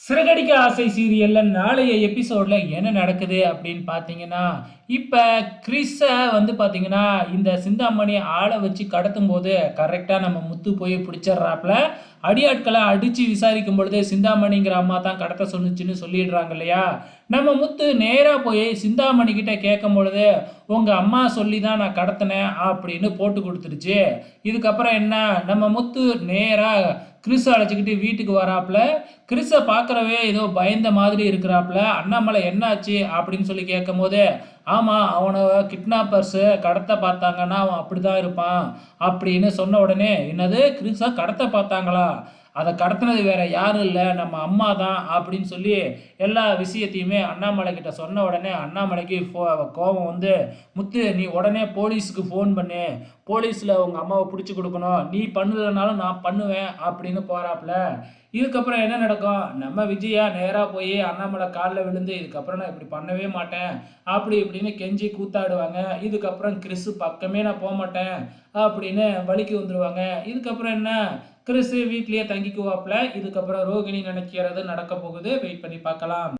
சிறகடிக்க ஆசை சீரியல்ல நாளைய எபிசோட்ல என்ன நடக்குது அப்படின்னு பார்த்தீங்கன்னா, இப்ப கிறிஸ பார்த்தீங்கன்னா, இந்த சிந்தாமணி ஆள வச்சு கடத்தும்போது கரெக்ட்டா நம்ம முத்து போய் பிடிச்சிடுறாப்ல. அடியாட்கள அடிச்சு விசாரிக்கும் பொழுது சிந்தாமணிங்கிற அம்மா தான் கடத்த சொன்னுச்சுன்னு சொல்லிடுறாங்க இல்லையா? நம்ம முத்து நேரா போய் சிந்தாமணி கிட்ட கேட்கும்பொழுது, "உங்க அம்மா சொல்லி தான் நான் கடத்துனேன்" அப்படின்னு போட்டு குடுத்துருச்சு. இதுக்கப்புறம் என்ன, நம்ம முத்து நேரா கிறிஸ அழைச்சுக்கிட்டு வீட்டுக்கு வராப்ல. கிறிஸ பார்க்கறவே ஏதோ பயந்த மாதிரி இருக்கிறாப்ல. "அண்ணாமலை என்னாச்சு?" அப்படின்னு சொல்லி கேட்கும்போது, "ஆமா, அவன கிட்னாப்பர்ஸு கடத்த பார்த்தாங்கன்னா, அவன் அப்படிதான் இருப்பான்." அப்படின்னு சொன்ன உடனே, "என்னது கிறிஸ கடத்த பார்த்தாங்களா? அத கடத்துனது வேற யாரும் இல்ல, நம்ம அம்மா தான்." அப்படின்னு சொல்லி எல்லா விஷயத்தையுமே அண்ணாமலை கிட்ட சொன்ன உடனே, அண்ணாமலைக்கு கோவம் வந்து, "முத்து நீ உடனே போலீஸுக்கு ஃபோன் பண்ணு. போலீஸ்ல உங்க அம்மாவ புடிச்சு குடுக்கணும். நீ பண்ணலனாலும் நான் பண்ணுவேன்." அப்படின்னு போறாப்ல. இதுக்கப்புறம் என்ன நடக்கும்? நம்ம விஜயா நேரா போயி அண்ணாமலை கால்ல விழுந்து, "இதுக்கப்புறம் நான் இப்படி பண்ணவே மாட்டேன்." அப்படி இப்படின்னு கெஞ்சி கூத்தாடுவாங்க. இதுக்கப்புறம் கிறிஸ் பக்கமே நான் போமாட்டேன் அப்படின்னு வழிக்கு வந்துருவாங்க. இதுக்கப்புறம் என்ன? கிறிஸ் வீட்லயே தங்கிக்குவாப்ல. இதுக்கப்புறம் ரோகிணி நினைக்கிறது நடக்க போகுது. வெயிட் பண்ணி பார்க்கலாம்.